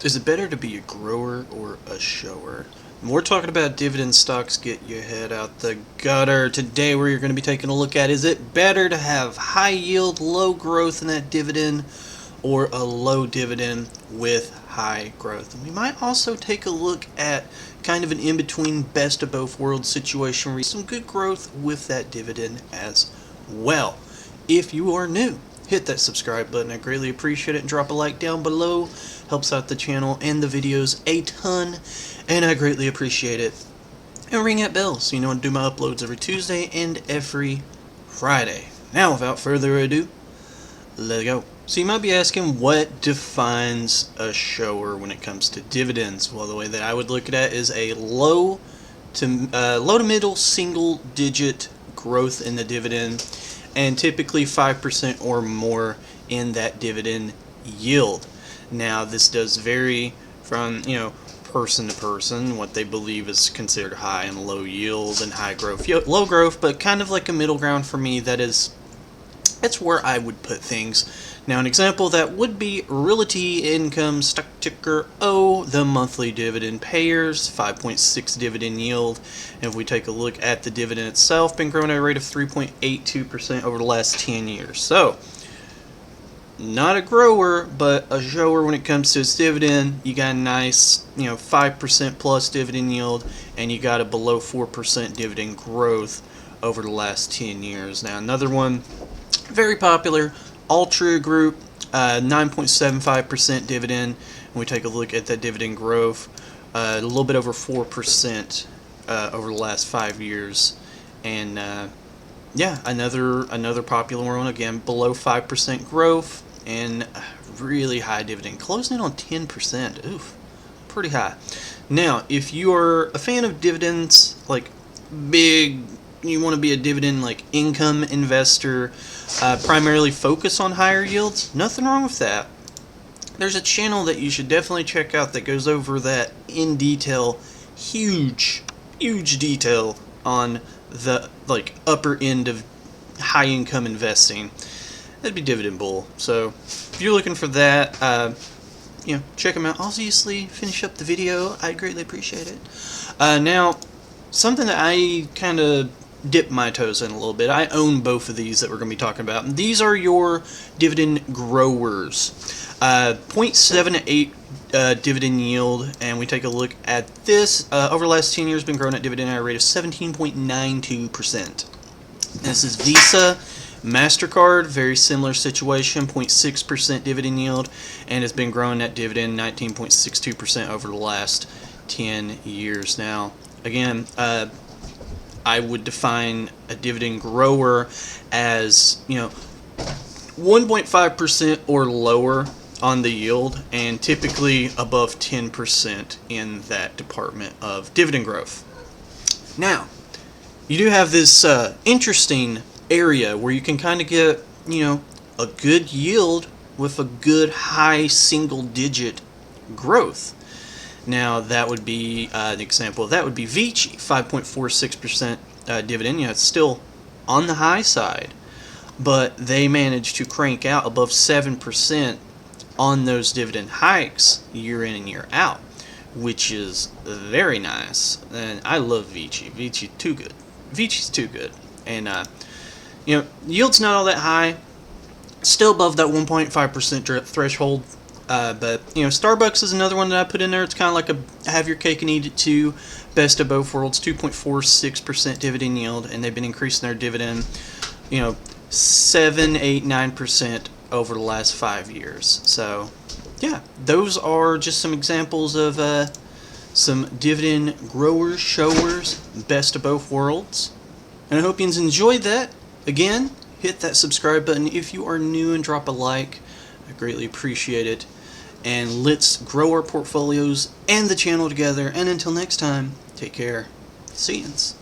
Is it better to be a grower or a shower? When we're talking about dividend stocks, get your head out the gutter. Today we're going to be taking a look at, is it better to have high yield, low growth in that dividend, or a low dividend with high growth? And we might also take a look at kind of an in-between best of both worlds situation where you some good growth with that dividend as well. If you are new, hit that subscribe button. I greatly appreciate it, and drop a like down below. Helps out the channel and the videos a ton, and I greatly appreciate it. And ring that bell so you know when to do my uploads every Tuesday and every Friday. Now, without further ado, let's go. So you might be asking, what defines a shower when it comes to dividends? Well, the way that I would look at it is a low to middle single digit growth in the dividend, and typically 5% or more in that dividend yield. Now, this does vary from, person to person, what they believe is considered high and low yield and high growth, low growth, but kind of like a middle ground for me. That's where I would put things. Now, an example that would be Realty Income, stock ticker O, the monthly dividend payers, 5.6 dividend yield. And if we take a look at the dividend itself, been growing at a rate of 3.82% over the last 10 years. So, not a grower, but a shower when it comes to its dividend. You got a nice, 5% plus dividend yield, and you got a below 4% dividend growth over the last 10 years. Now, another one, very popular, Altria Group, 9.75% dividend. When we take a look at that dividend growth, a little bit over 4% over the last 5 years. And yeah, another popular one, again, below 5% growth and really high dividend, closing in on 10%. Oof, pretty high. Now, if you are a fan of dividends, like big, you want to be a dividend like income investor, primarily focus on higher yields, nothing wrong with that. There's a channel that you should definitely check out that goes over that in detail, huge detail on the upper end of high income investing. That'd be Dividend Bull. So if you're looking for that, check them out. Obviously, finish up the video. I'd greatly appreciate it. Now, something that I kind of dip my toes in a little bit. I own both of these that we're going to be talking about. These are your Dividend Growers. 0.78 dividend yield, and we take a look at this. Over the last 10 years, been growing at dividend at a rate of 17.92%. This is Visa, MasterCard, very similar situation, 0.6% dividend yield, and has been growing that dividend 19.62% over the last 10 years. Now, again, I would define a dividend grower as, 1.5% or lower on the yield, and typically above 10% in that department of dividend growth. Now, you do have this interesting area where you can kind of get, a good yield with a good high single-digit growth. Now, that would be an example of that would be Vici, 5.46% dividend. It's still on the high side, but they managed to crank out above 7% on those dividend hikes year in and year out, which is very nice. And I love Vici. Vici's too good. And yield's not all that high, still above that 1.5% threshold. But Starbucks is another one that I put in there. It's kind of like a have your cake and eat it too. Best of both worlds, 2.46% dividend yield, and they've been increasing their dividend, 7, 8, 9% over the last 5 years. So, yeah, those are just some examples of some dividend growers, showers, best of both worlds. And I hope you enjoyed that. Again, hit that subscribe button if you are new, and drop a like. I greatly appreciate it. And let's grow our portfolios and the channel together. And until next time, take care. See yous.